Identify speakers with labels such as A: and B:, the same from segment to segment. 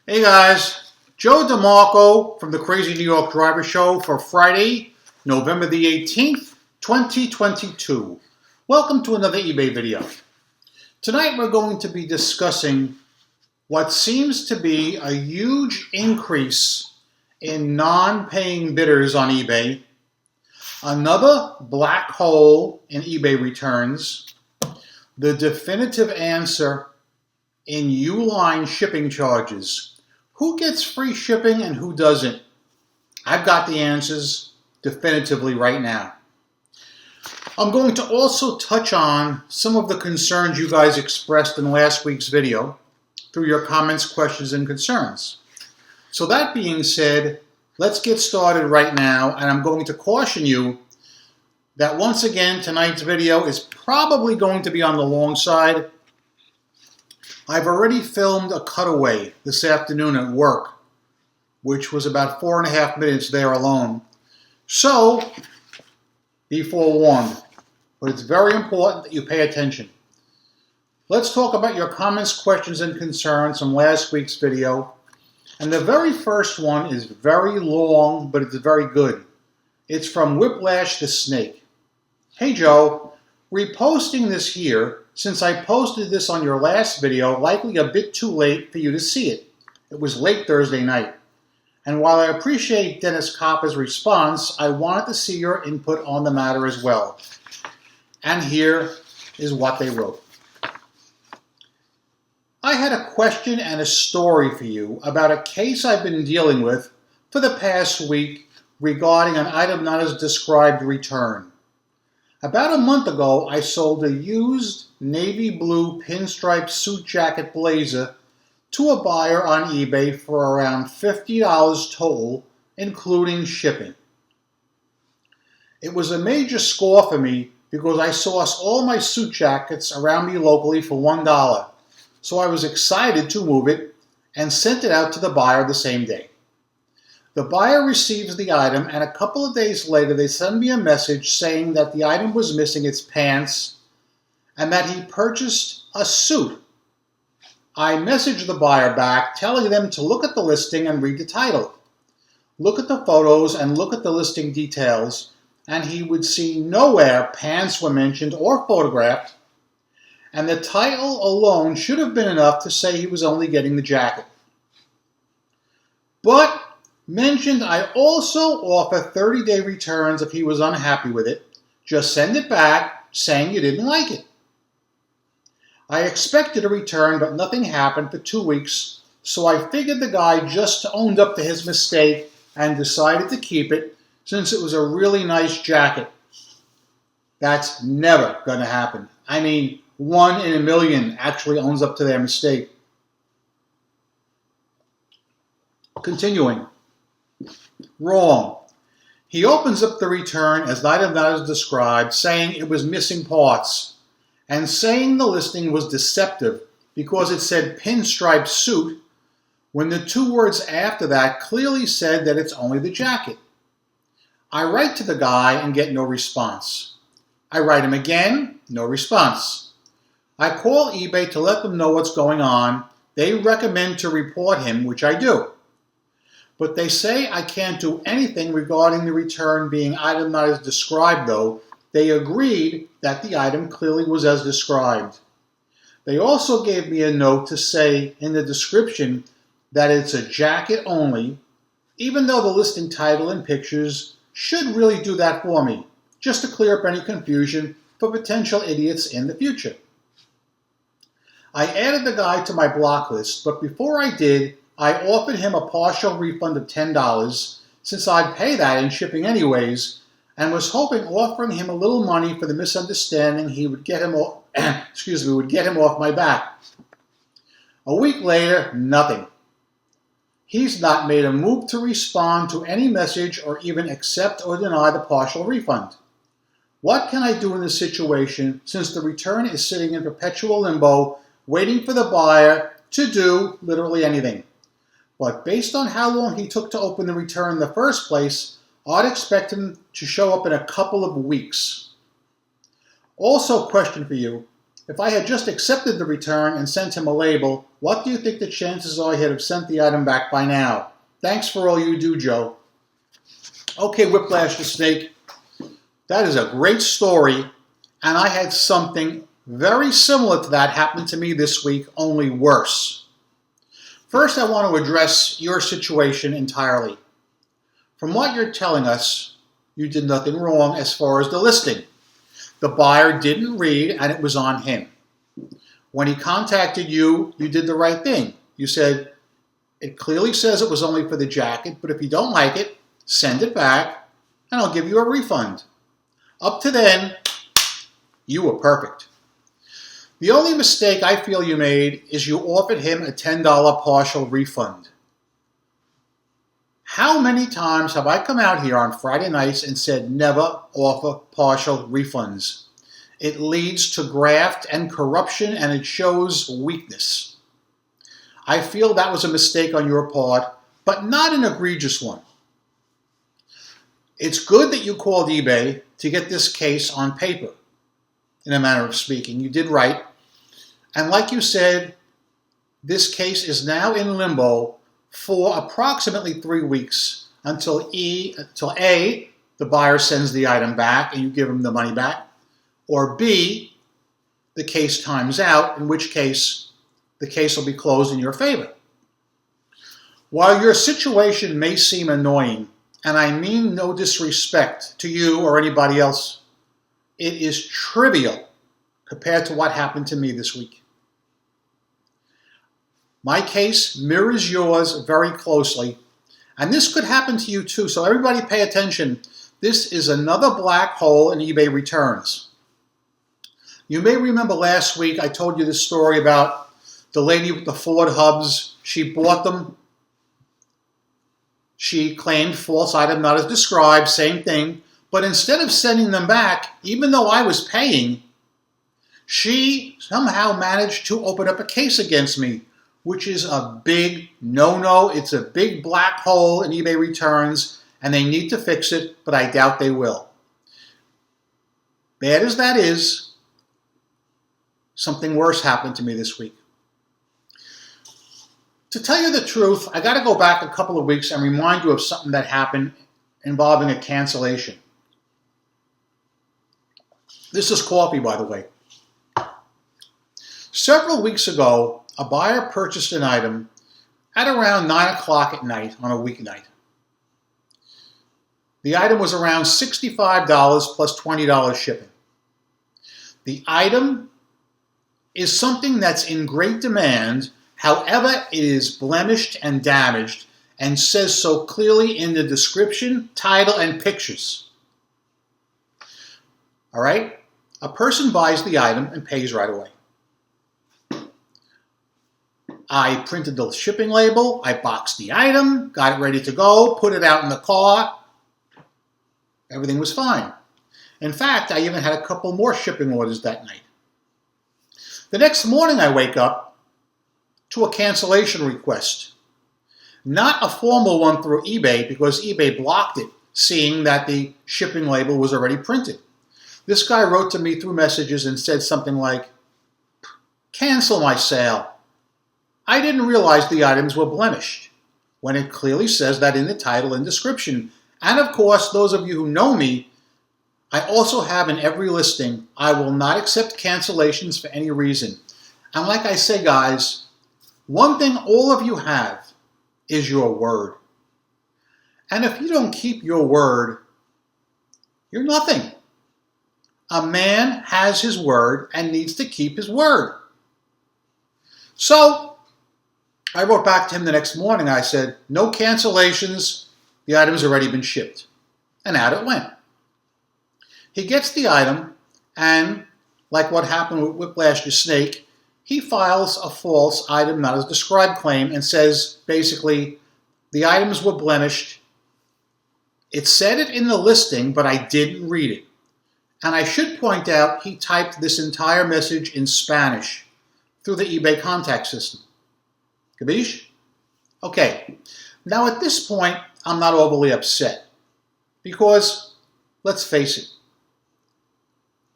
A: Hey guys, Joe DeMarco from the Crazy New York Driver Show for Friday, November the 18th, 2022. Welcome to another eBay video. Tonight we're going to be discussing what seems to be a huge increase in non-paying bidders on eBay, another black hole in eBay returns, the definitive answer in Uline shipping charges. Who gets free shipping and who doesn't? I've got the answers definitively right now. I'm going to also touch on some of the concerns you guys expressed in last week's video through your comments, questions, and concerns. So that being said, let's get started right now, and I'm going to caution you that once again, tonight's video is probably going to be on the long side. I've already filmed a cutaway this afternoon at work, which was about 4.5 minutes there alone. So, be forewarned, but it's very important that you pay attention. Let's talk about your comments, questions, and concerns from last week's video. And the very first one is very long, but it's very good. It's from Whiplash the Snake. Hey Joe, reposting this here, since I posted this on your last video, likely a bit too late for you to see it. It was late Thursday night. And while I appreciate Dennis Copper's response, I wanted to see your input on the matter as well. And here is what they wrote. I had a question and a story for you about a case I've been dealing with for the past week regarding an item not as described return. About a month ago, I sold a used navy blue pinstripe suit jacket blazer to a buyer on eBay for around $50 total, including shipping. It was a major score for me because I source all my suit jackets around me locally for $1, so I was excited to move it and sent it out to the buyer the same day. The buyer receives the item, and a couple of days later they send me a message saying that the item was missing its pants and that he purchased a suit. I messaged the buyer back telling them to look at the listing and read the title. Look at the photos and look at the listing details, and he would see nowhere pants were mentioned or photographed, and the title alone should have been enough to say he was only getting the jacket. But mentioned I also offer 30-day returns if he was unhappy with it. Just send it back saying you didn't like it. I expected a return, but nothing happened for 2 weeks, so I figured the guy just owned up to his mistake and decided to keep it since it was a really nice jacket. That's never going to happen. I mean, 1 in a million actually owns up to their mistake. Continuing. Wrong. He opens up the return as the item not as described, saying it was missing parts, and saying the listing was deceptive because it said pinstripe suit, when the 2 words after that clearly said that it's only the jacket. I write to the guy and get no response. I write him again, no response. I call eBay to let them know what's going on. They recommend to report him, which I do. But they say I can't do anything regarding the return being item not as described, though. They agreed that the item clearly was as described. They also gave me a note to say in the description that it's a jacket only, even though the listing title and pictures should really do that for me, just to clear up any confusion for potential idiots in the future. I added the guy to my block list, but before I did, I offered him a partial refund of $10, since I'd pay that in shipping anyways, and was hoping offering him a little money for the misunderstanding he would get him off, would get him off my back. A week later, nothing. He's not made a move to respond to any message or even accept or deny the partial refund. What can I do in this situation since the return is sitting in perpetual limbo, waiting for the buyer to do literally anything? But based on how long he took to open the return in the first place, I'd expect him to show up in a couple of weeks. Also, question for you. If I had just accepted the return and sent him a label, what do you think the chances are he'd have sent the item back by now? Thanks for all you do, Joe. Okay, Whiplash the Snake. That is a great story, and I had something very similar to that happen to me this week, only worse. First, I want to address your situation entirely. From what you're telling us, you did nothing wrong as far as the listing. The buyer didn't read, and it was on him. When he contacted you, you did the right thing. You said, it clearly says it was only for the jacket, but if you don't like it, send it back, and I'll give you a refund. Up to then, you were perfect. The only mistake I feel you made is you offered him a $10 partial refund. How many times have I come out here on Friday nights and said never offer partial refunds? It leads to graft and corruption, and it shows weakness. I feel that was a mistake on your part, but not an egregious one. It's good that you called eBay to get this case on paper, in a manner of speaking. You did right. And like you said, this case is now in limbo for approximately 3 weeks until A, the buyer sends the item back and you give him the money back, or B, the case times out, in which case the case will be closed in your favor. While your situation may seem annoying, and I mean no disrespect to you or anybody else, it is trivial compared to what happened to me this week. My case mirrors yours very closely, and this could happen to you too, so everybody pay attention. This is another black hole in eBay returns. You may remember last week I told you this story about the lady with the Ford hubs. She bought them. She claimed false item not as described, same thing, but instead of sending them back, even though I was paying, she somehow managed to open up a case against me, which is a big no-no. It's a big black hole in eBay returns, and they need to fix it, but I doubt they will. Bad as that is, something worse happened to me this week. To tell you the truth, I got to go back a couple of weeks and remind you of something that happened involving a cancellation. This is coffee, by the way. Several weeks ago, a buyer purchased an item at around 9 o'clock at night on a weeknight. The item was around $65 plus $20 shipping. The item is something that's in great demand. However, it is blemished and damaged and says so clearly in the description, title, and pictures. All right? A person buys the item and pays right away. I printed the shipping label, I boxed the item, got it ready to go, put it out in the car. Everything was fine. In fact, I even had a couple more shipping orders that night. The next morning I wake up to a cancellation request. Not a formal one through eBay because eBay blocked it, seeing that the shipping label was already printed. This guy wrote to me through messages and said something like, "Cancel my sale. I didn't realize the items were blemished," when it clearly says that in the title and description. And of course, those of you who know me, I also have in every listing, I will not accept cancellations for any reason. And like I say, guys, one thing all of you have is your word. And if you don't keep your word, you're nothing. A man has his word and needs to keep his word. So I wrote back to him the next morning. I said, no cancellations. The item's already been shipped. And out it went. He gets the item, and like what happened with Whiplash the Snake, he files a false item not as described claim and says, basically, the items were blemished. It said it in the listing, but I didn't read it. And I should point out, he typed this entire message in Spanish through the eBay contact system. Capiche? Okay. Now at this point, I'm not overly upset because, let's face it,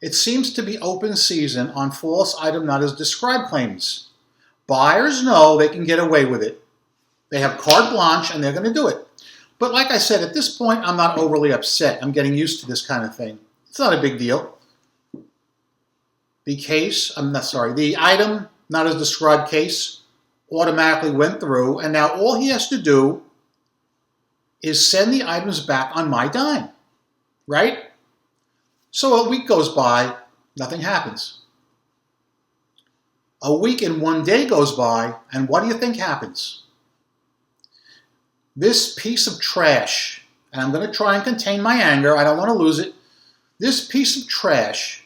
A: It seems to be open season on false item not as described claims. Buyers know they can get away with it. They have carte blanche and they're going to do it. But like I said, at this point, I'm not overly upset. I'm getting used to this kind of thing. It's not a big deal. The item not as described case automatically went through, and now all he has to do is send the items back on my dime, right? So a week goes by, nothing happens. A week and 1 day goes by, and what do you think happens? This piece of trash, and I'm going to try and contain my anger, I don't want to lose it. This piece of trash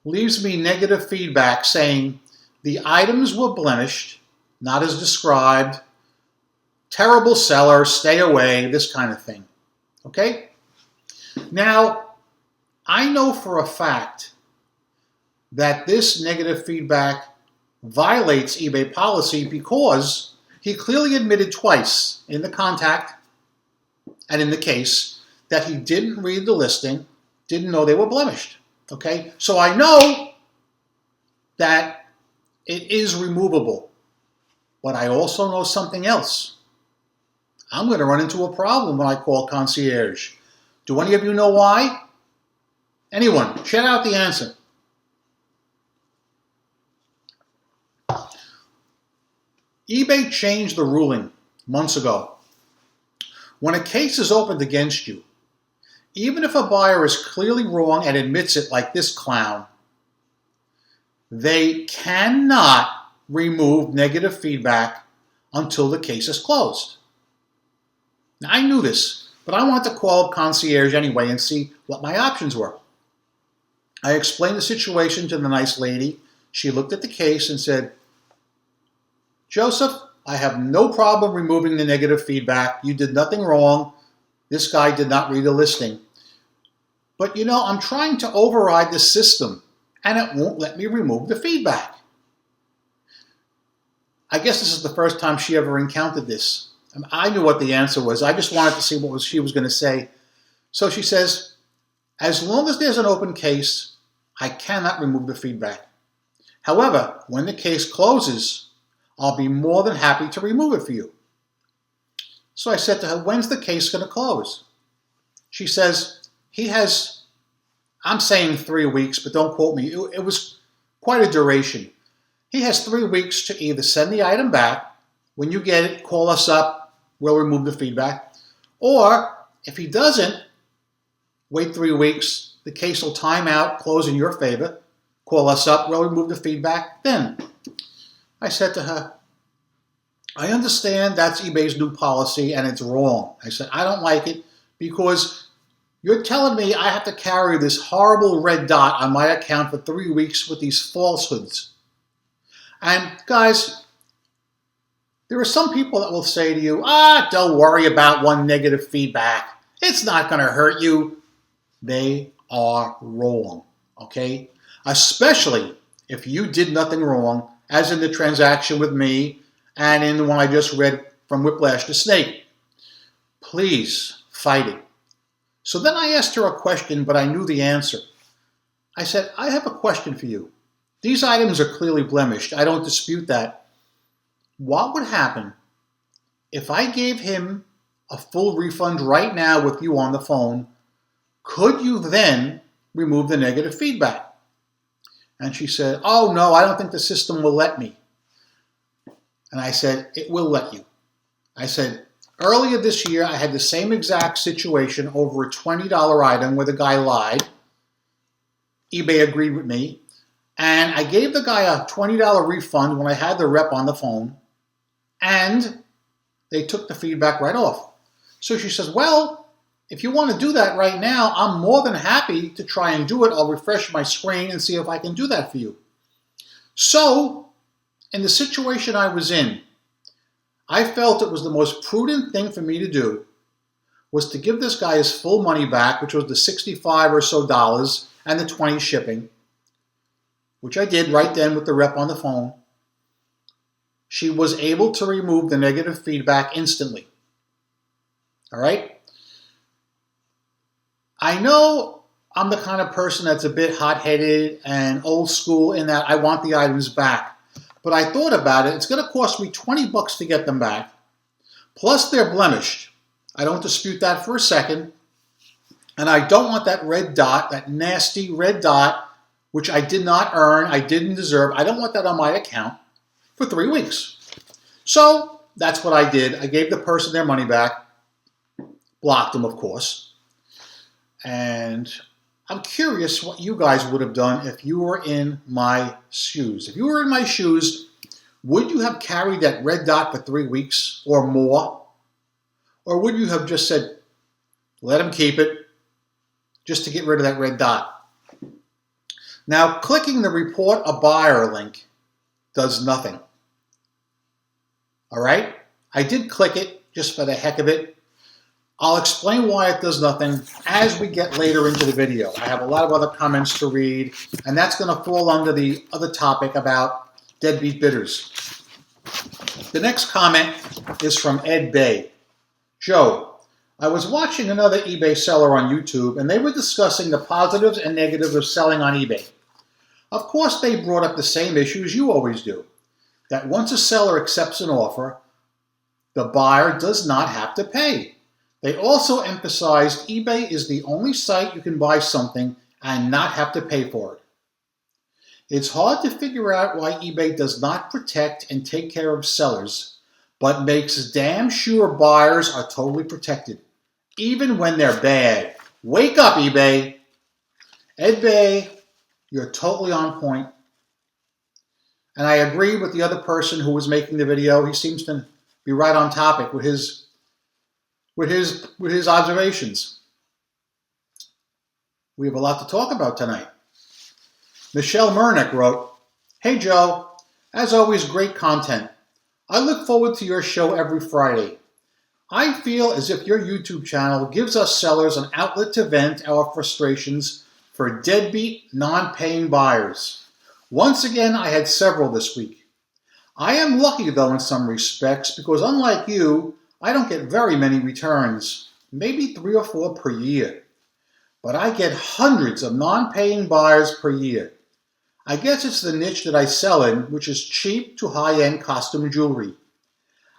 A: leaves me negative feedback saying the items were blemished, not as described, terrible seller, stay away, this kind of thing. Okay? Now, I know for a fact that this negative feedback violates eBay policy because he clearly admitted twice in the contact and in the case that he didn't read the listing, didn't know they were blemished. Okay? So I know that it is removable, but I also know something else. I'm going to run into a problem when I call concierge. Do any of you know why? Anyone? Shout out the answer. eBay changed the ruling months ago. When a case is opened against you, even if a buyer is clearly wrong and admits it like this clown, they cannot remove negative feedback until the case is closed. Now, I knew this, but I wanted to call up concierge anyway and see what my options were. I explained the situation to the nice lady. She looked at the case and said, Joseph, I have no problem removing the negative feedback. You did nothing wrong. This guy did not read the listing. But you know, I'm trying to override the system and it won't let me remove the feedback. I guess this is the first time she ever encountered this. I knew what the answer was. I just wanted to see what she was going to say. So she says, as long as there's an open case, I cannot remove the feedback. However, when the case closes, I'll be more than happy to remove it for you. So I said to her, when's the case going to close? She says, I'm saying 3 weeks, but don't quote me. It was quite a duration. He has 3 weeks to either send the item back. When you get it, call us up. We'll remove the feedback. Or if he doesn't, wait 3 weeks. The case will time out, close in your favor. Call us up. We'll remove the feedback then. I said to her, I understand that's eBay's new policy and it's wrong. I said, I don't like it because you're telling me I have to carry this horrible red dot on my account for 3 weeks with these falsehoods. And guys, there are some people that will say to you, don't worry about one negative feedback. It's not going to hurt you. They are wrong, okay? Especially if you did nothing wrong, as in the transaction with me and in the one I just read from Whiplash to Snake. Please fight it. So then I asked her a question, but I knew the answer. I said, I have a question for you. These items are clearly blemished. I don't dispute that. What would happen if I gave him a full refund right now with you on the phone? Could you then remove the negative feedback? And she said, oh no, I don't think the system will let me. And I said, it will let you. I said, earlier this year, I had the same exact situation over a $20 item where the guy lied. eBay agreed with me. And I gave the guy a $20 refund when I had the rep on the phone. And they took the feedback right off. So she says, well, if you want to do that right now, I'm more than happy to try and do it. I'll refresh my screen and see if I can do that for you. So, in the situation I was in, I felt it was the most prudent thing for me to do was to give this guy his full money back, which was the $65 or so and the $20 shipping, which I did right then with the rep on the phone. She was able to remove the negative feedback instantly. All right? I know I'm the kind of person that's a bit hot-headed and old school in that I want the items back. But I thought about it. It's going to cost me 20 bucks to get them back. Plus they're blemished. I don't dispute that for a second. And I don't want that red dot, that nasty red dot, which I did not earn, I didn't deserve. I don't want that on my account for 3 weeks. So that's what I did. I gave the person their money back. Blocked them, of course. And I'm curious what you guys would have done if you were in my shoes. If you were in my shoes, would you have carried that red dot for 3 weeks or more? Or would you have just said, let him keep it, just to get rid of that red dot? Now, clicking the report a buyer link does nothing. All right? I did click it just for the heck of it. I'll explain why it does nothing as we get later into the video. I have a lot of other comments to read, and that's going to fall under the other topic about deadbeat bidders. The next comment is from Ed Bay. Joe, I was watching another eBay seller on YouTube, and they were discussing the positives and negatives of selling on eBay. Of course, they brought up the same issues you always do, that once a seller accepts an offer, the buyer does not have to pay. They also emphasized eBay is the only site you can buy something and not have to pay for it. It's hard to figure out why eBay does not protect and take care of sellers, but makes damn sure buyers are totally protected, even when they're bad. Wake up, eBay! Ed Bay, you're totally on point. And I agree with the other person who was making the video. He seems to be right on topic with his observations. We have a lot to talk about tonight. Michelle Murnick wrote, Hey Joe, as always, great content. I look forward to your show every Friday. I feel as if your YouTube channel gives us sellers an outlet to vent our frustrations for deadbeat, non-paying buyers. Once again, I had several this week. I am lucky though in some respects because unlike you, I don't get very many returns, maybe 3 or 4 per year. But I get hundreds of non-paying buyers per year. I guess it's the niche that I sell in, which is cheap to high-end costume jewelry.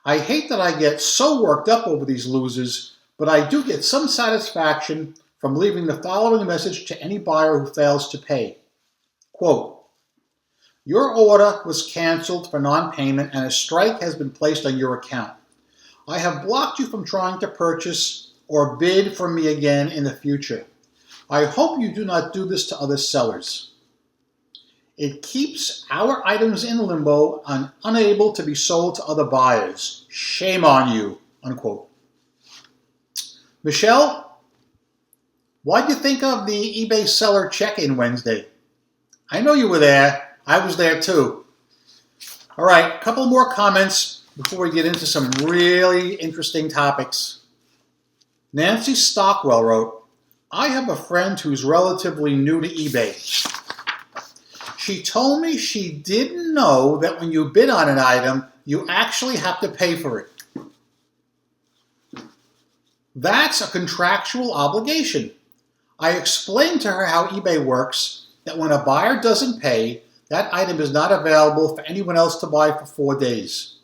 A: I hate that I get so worked up over these losers, but I do get some satisfaction from leaving the following message to any buyer who fails to pay. Quote, your order was canceled for non-payment and a strike has been placed on your account. I have blocked you from trying to purchase or bid for me again in the future. I hope you do not do this to other sellers. It keeps our items in limbo and unable to be sold to other buyers. Shame on you, unquote. Michelle, what'd you think of the eBay seller check-in Wednesday? I know you were there. I was there too. All right, a couple more comments before we get into some really interesting topics. Nancy Stockwell wrote, I have a friend who's relatively new to eBay. She told me she didn't know that when you bid on an item, you actually have to pay for it. That's a contractual obligation. I explained to her how eBay works, that when a buyer doesn't pay, that item is not available for anyone else to buy for 4 days,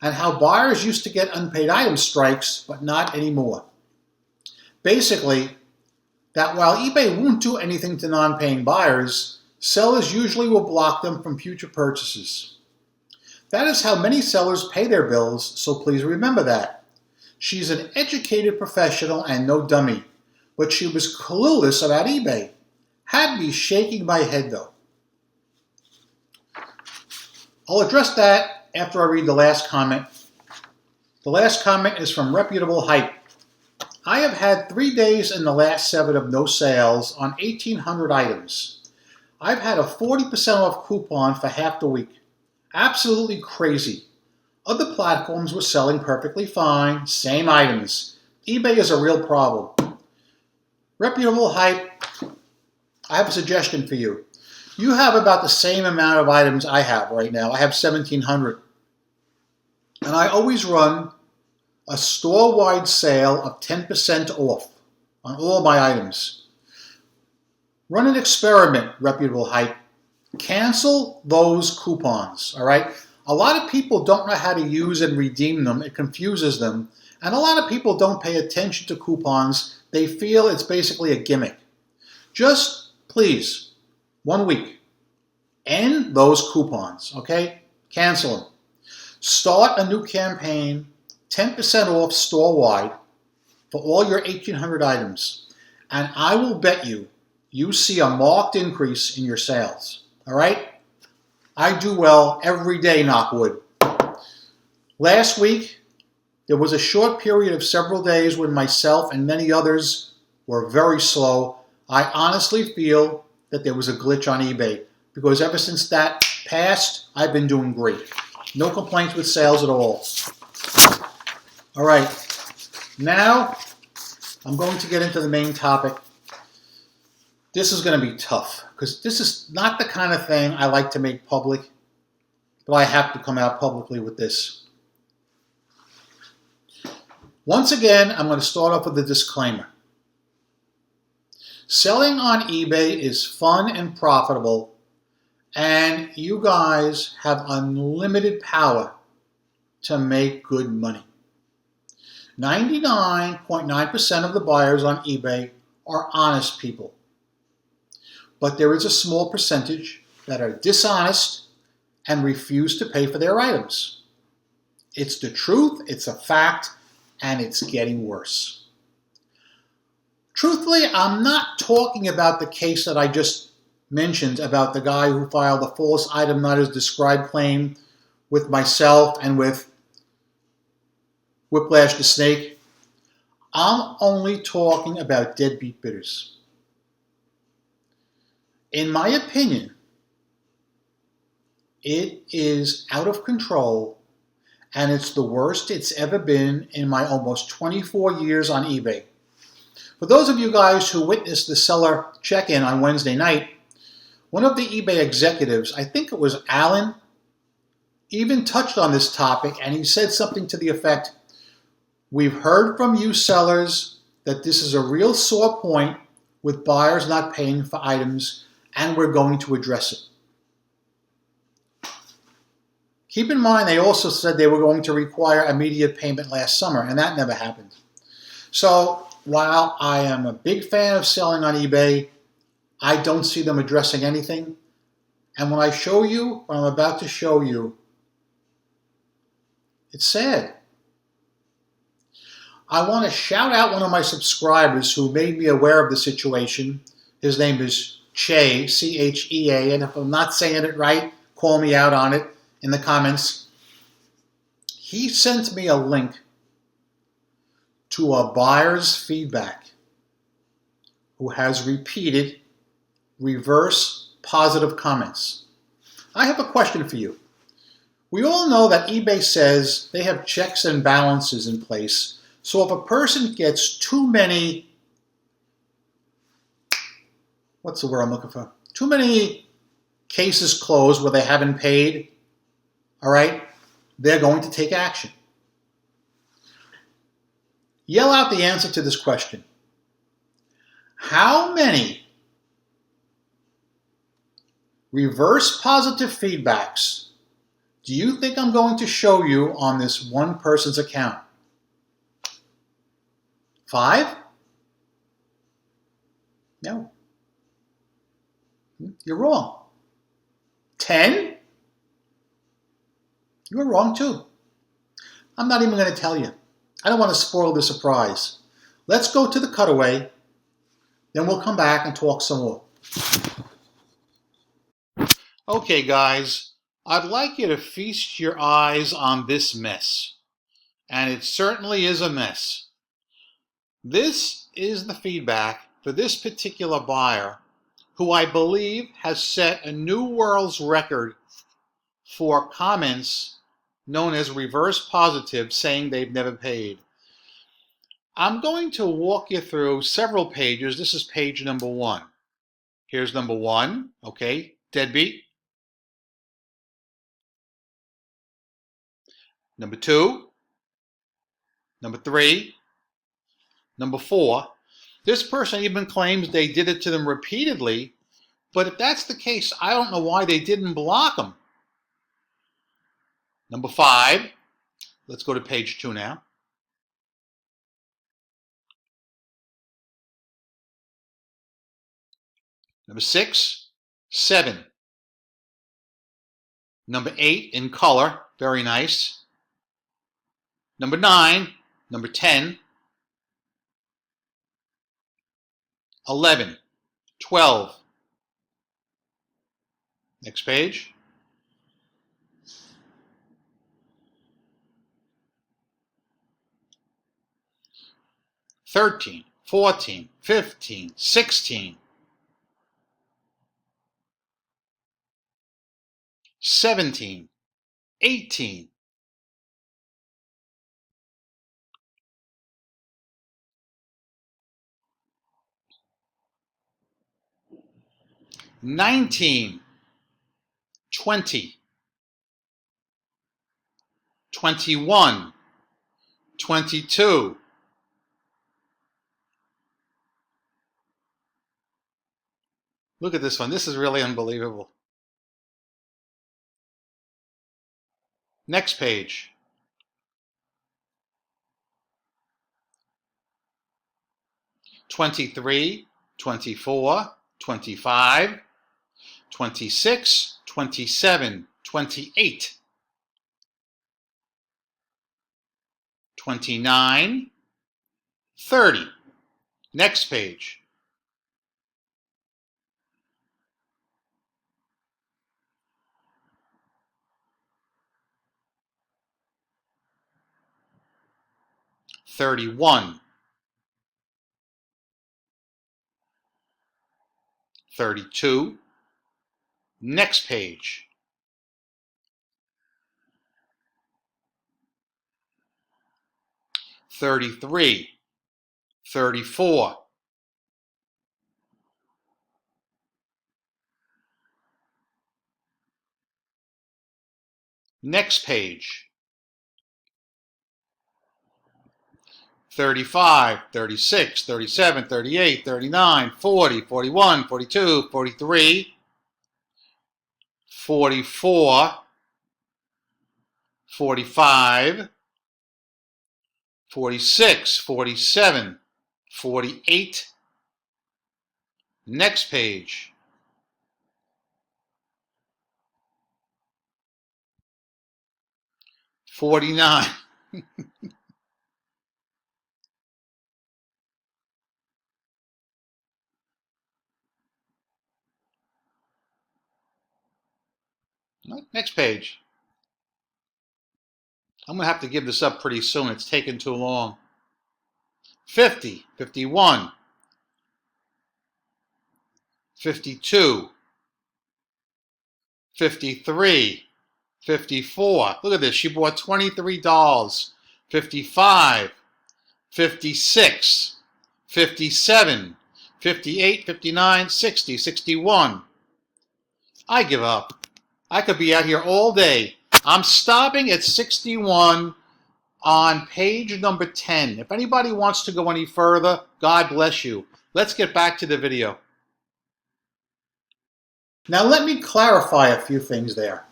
A: and how buyers used to get unpaid item strikes, but not anymore. Basically, that while eBay won't do anything to non-paying buyers, sellers usually will block them from future purchases. That is how many sellers pay their bills, so please remember that. She's an educated professional and no dummy, but she was clueless about eBay. Had me shaking my head though. I'll address that after I read the last comment. The last comment is from Reputable Hype. I have had 3 days in the last 7 of no sales on 1,800 items. I've had a 40% off coupon for half the week. Absolutely crazy. Other platforms were selling perfectly fine, same items. eBay is a real problem. Reputable Hype, I have a suggestion for you. You have about the same amount of items I have right now. I have 1,700. And I always run a store-wide sale of 10% off on all my items. Run an experiment, reputable hype. Cancel those coupons, all right? A lot of people don't know how to use and redeem them. It confuses them. And a lot of people don't pay attention to coupons. They feel it's basically a gimmick. Just, please, 1 week, end those coupons, okay? Cancel them. Start a new campaign, 10% off store-wide for all your 1,800 items. And I will bet you see a marked increase in your sales. All right? I do well every day, knock wood. Last week, there was a short period of several days when myself and many others were very slow. I honestly feel that there was a glitch on eBay because ever since that passed, I've been doing great. No complaints with sales at all. All right. Now, I'm going to get into the main topic. This is going to be tough because this is not the kind of thing I like to make public, but I have to come out publicly with this. Once again, I'm going to start off with a disclaimer. Selling on eBay is fun and profitable, and you guys have unlimited power to make good money. 99.9% of the buyers on eBay are honest people. But there is a small percentage that are dishonest and refuse to pay for their items. It's the truth, it's a fact, and it's getting worse. Truthfully, I'm not talking about the case that I just mentioned about the guy who filed a false item not as described claim with myself and with Whiplash the Snake. I'm only talking about deadbeat bidders. In my opinion, it is out of control, and it's the worst it's ever been in my almost 24 years on eBay. For those of you guys who witnessed the seller check-in on Wednesday night, one of the eBay executives, I think it was Alan, even touched on this topic, and he said something to the effect, "We've heard from you sellers that this is a real sore point with buyers not paying for items, and we're going to address it." Keep in mind, they also said they were going to require immediate payment last summer, and that never happened. So while I am a big fan of selling on eBay, I don't see them addressing anything. And when I show you what I'm about to show you, it's sad. I want to shout out one of my subscribers who made me aware of the situation. His name is Che, C-H-E-A, and if I'm not saying it right, call me out on it in the comments. He sent me a link to a buyer's feedback who has repeated reverse positive comments. I have a question for you. We all know that eBay says they have checks and balances in place, so if a person gets too many, what's the word I'm looking for? Too many cases closed where they haven't paid, all right, they're going to take action. Yell out the answer to this question. How many reverse positive feedbacks do you think I'm going to show you on this one person's account? 5? No. You're wrong. 10? You're wrong too. I'm not even going to tell you. I don't want to spoil the surprise. Let's go to the cutaway, then we'll come back and talk some more. Okay, guys, I'd like you to feast your eyes on this mess. And it certainly is a mess. This is the feedback for this particular buyer, who I believe has set a new world's record for comments known as reverse positive, saying they've never paid. I'm going to walk you through several pages. This is page number 1. Here's number 1, okay, deadbeat. Number 2, number 3, number 4. This person even claims they did it to them repeatedly, but if that's the case, I don't know why they didn't block them. Number 5, let's go to page 2 now. Number 6, 7. Number 8 in color, very nice. Number 9, number 10, 11, 12. Next page. 13, 14, 15, 16, 17, 18, 19, 20, 21, 22. Look at this one. This is really unbelievable. Next page. 23, 24, 25, 26, 27, 28, 29, 30. Next page. 31, 32. Next page. 33, 34. Next page. 35, 36, 37, 38, 39, 40, 41, 42, 43, 44, 45, 46, 47, 48. Next page. 49. Next page. I'm going to have to give this up pretty soon. It's taken too long. 50, 51, 52, 53, 54. Look at this. She bought 23 dolls. 55, 56, 57, 58, 59, 60, 61. I give up. I could be out here all day. I'm stopping at 61 on page number 10. If anybody wants to go any further, God bless you. Let's get back to the video. Now let me clarify a few things there.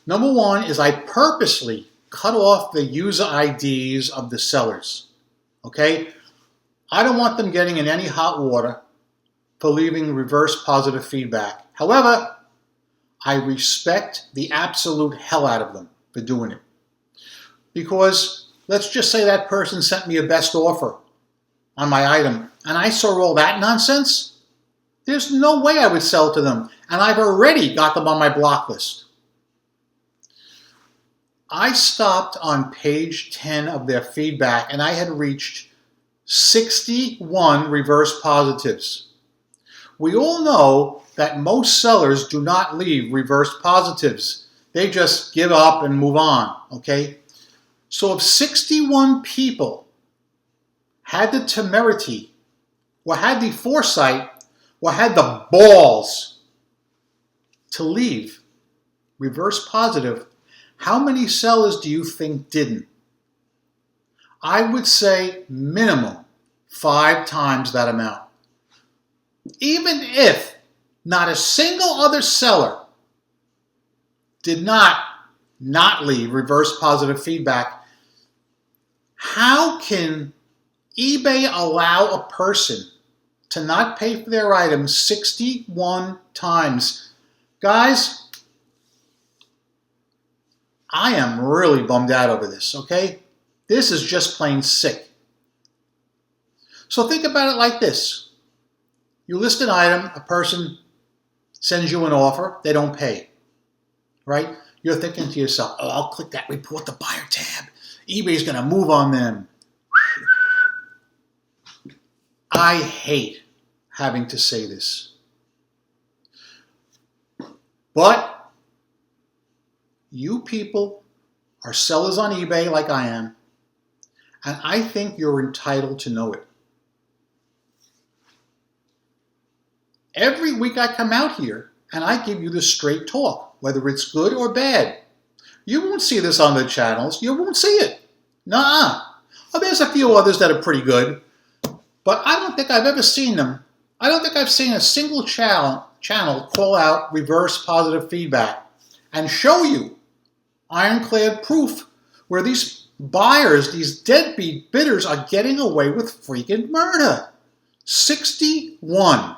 A: Number 1 is I purposely cut off the user IDs of the sellers. Okay? I don't want them getting in any hot water for leaving reverse positive feedback. However, I respect the absolute hell out of them for doing it. Because let's just say that person sent me a best offer on my item and I saw all that nonsense. There's no way I would sell to them, and I've already got them on my block list. I stopped on page 10 of their feedback and I had reached 61 reverse positives. We all know that most sellers do not leave reverse positives. They just give up and move on, okay? So if 61 people had the temerity, or had the foresight, or had the balls to leave reverse positive, how many sellers do you think didn't? I would say minimum 5 times that amount. Even if not a single other seller did not leave reverse positive feedback, how can eBay allow a person to not pay for their items 61 times? Guys, I am really bummed out over this, okay? This is just plain sick. So think about it like this. You list an item, a person sends you an offer, they don't pay, right? You're thinking to yourself, oh, I'll click that report the buyer tab. eBay's going to move on them. I hate having to say this. But you people are sellers on eBay like I am, and I think you're entitled to know it. Every week I come out here and I give you the straight talk, whether it's good or bad. You won't see this on the channels. You won't see it. Nuh-uh. Well, there's a few others that are pretty good, but I don't think I've ever seen them. I don't think I've seen a single channel call out reverse positive feedback and show you ironclad proof where these buyers, these deadbeat bidders, are getting away with freaking murder. 61.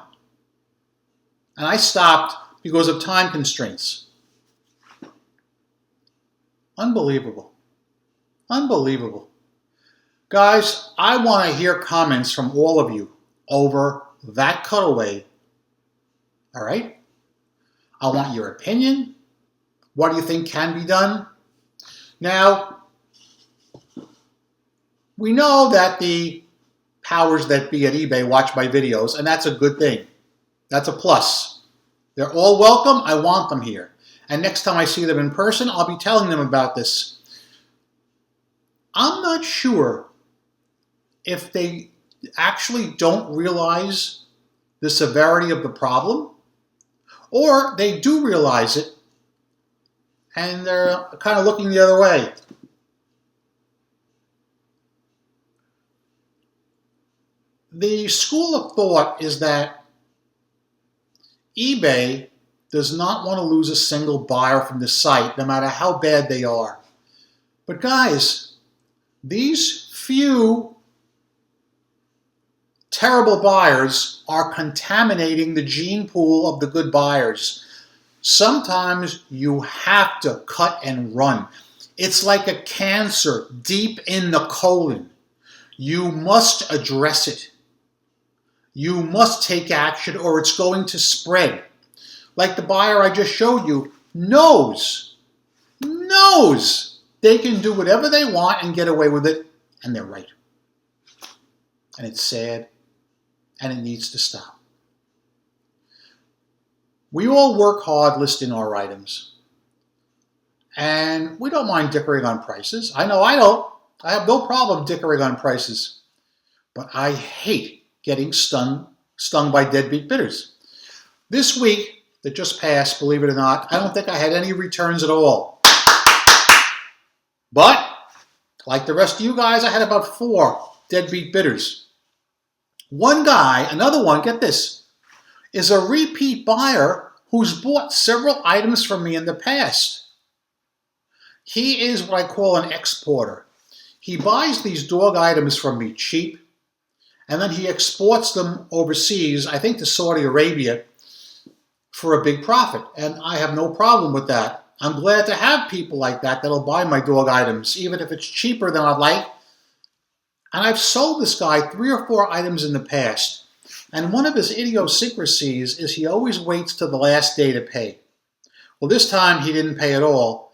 A: And I stopped because of time constraints. Unbelievable. Unbelievable. Guys, I want to hear comments from all of you over that cutaway. All right? I want your opinion. What do you think can be done? Now, we know that the powers that be at eBay watch my videos, and that's a good thing. That's a plus. They're all welcome. I want them here. And next time I see them in person, I'll be telling them about this. I'm not sure if they actually don't realize the severity of the problem, or they do realize it and they're kind of looking the other way. The school of thought is that eBay does not want to lose a single buyer from the site, no matter how bad they are. But guys, these few terrible buyers are contaminating the gene pool of the good buyers. Sometimes you have to cut and run. It's like a cancer deep in the colon. You must address it. You must take action or it's going to spread. Like the buyer I just showed you knows they can do whatever they want and get away with it, and they're right. And it's sad, and it needs to stop. We all work hard listing our items, and we don't mind dickering on prices. I know I don't. I have no problem dickering on prices, but I hate getting stung by deadbeat bidders. This week that just passed, believe it or not, I don't think I had any returns at all. But, like the rest of you guys, I had about 4 deadbeat bidders. One guy, another one, get this, is a repeat buyer who's bought several items from me in the past. He is what I call an exporter. He buys these dog items from me cheap, and then he exports them overseas, I think to Saudi Arabia, for a big profit. And I have no problem with that. I'm glad to have people like that that'll buy my dog items, even if it's cheaper than I'd like. And I've sold this guy 3 or 4 items in the past. And one of his idiosyncrasies is he always waits till the last day to pay. Well, this time he didn't pay at all.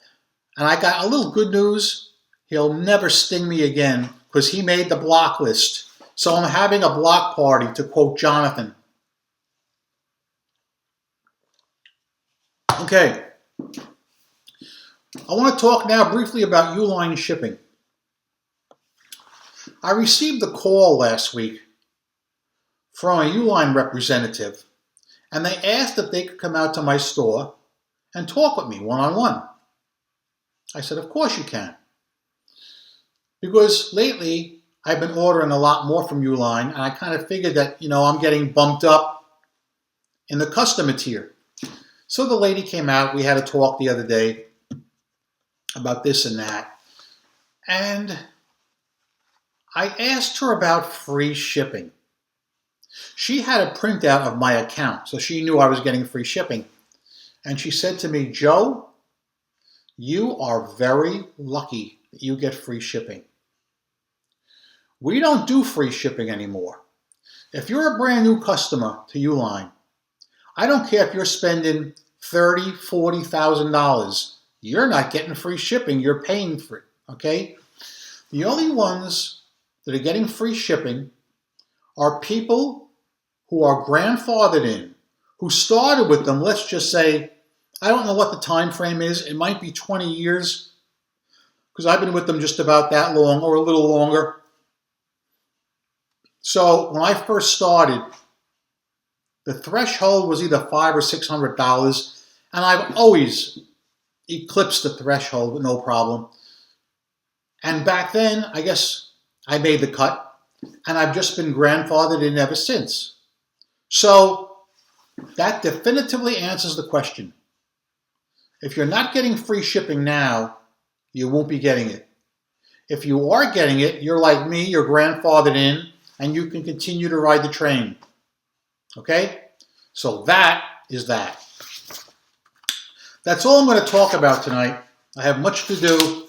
A: And I got a little good news. He'll never sting me again because he made the block list. So I'm having a block party, to quote Jonathan. Okay. I want to talk now briefly about Uline shipping. I received a call last week from a Uline representative, and they asked if they could come out to my store and talk with me one-on-one. I said, of course you can. Because lately, I've been ordering a lot more from Uline, and I kind of figured that, I'm getting bumped up in the customer tier. So the lady came out. We had a talk the other day about this and that. And I asked her about free shipping. She had a printout of my account, so she knew I was getting free shipping. And she said to me, Joe, you are very lucky that you get free shipping. We don't do free shipping anymore. If you're a brand new customer to Uline, I don't care if you're spending $30,000, $40,000. You're not getting free shipping. You're paying for it, okay? The only ones that are getting free shipping are people who are grandfathered in, who started with them, let's just say, I don't know what the time frame is. It might be 20 years, because I've been with them just about that long or a little longer. So when I first started, the threshold was either $500 or $600, and I've always eclipsed the threshold with no problem. And back then, I guess I made the cut, and I've just been grandfathered in ever since. So that definitively answers the question. If you're not getting free shipping now, you won't be getting it. If you are getting it, you're like me, you're grandfathered in, and you can continue to ride the train. Okay? So that is that. That's all I'm going to talk about tonight. I have much to do,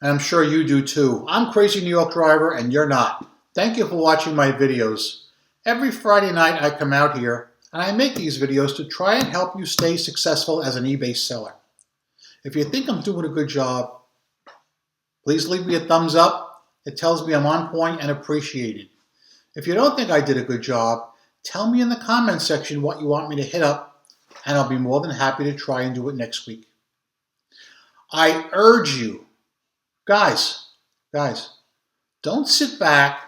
A: and I'm sure you do too. I'm Crazy New York Driver, and you're not. Thank you for watching my videos. Every Friday night I come out here, and I make these videos to try and help you stay successful as an eBay seller. If you think I'm doing a good job, please leave me a thumbs up. It tells me I'm on point and appreciated. If you don't think I did a good job, tell me in the comment section what you want me to hit up, and I'll be more than happy to try and do it next week. I urge you, guys, don't sit back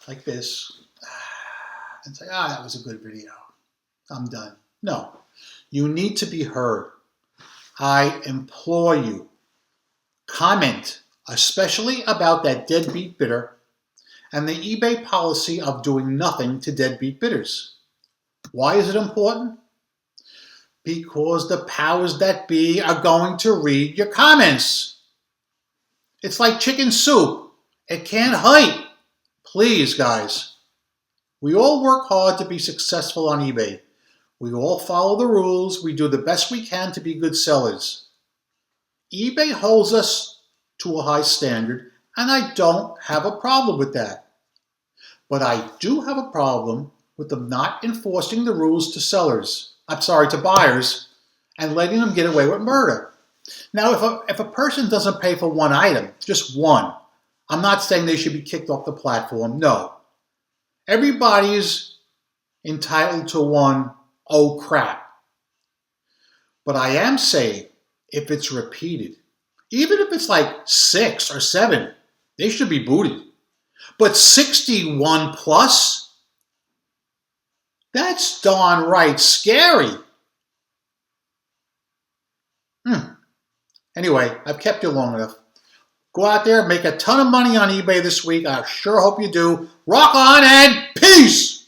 A: like this and say, that was a good video. I'm done. No, you need to be heard. I implore you, comment, especially about that deadbeat bidder and the eBay policy of doing nothing to deadbeat bidders. Why is it important? Because the powers that be are going to read your comments. It's like chicken soup. It can't hide. Please, guys. We all work hard to be successful on eBay. We all follow the rules. We do the best we can to be good sellers. eBay holds us to a high standard, and I don't have a problem with that. But I do have a problem with them not enforcing the rules to buyers, and letting them get away with murder. Now, if a person doesn't pay for one item, just one, I'm not saying they should be kicked off the platform. No. Everybody's entitled to one, oh crap. But I am saying, if it's repeated, even if it's like 6 or 7, they should be booted. But 61 plus? That's darn right scary. Anyway, I've kept you long enough. Go out there, make a ton of money on eBay this week. I sure hope you do. Rock on and peace!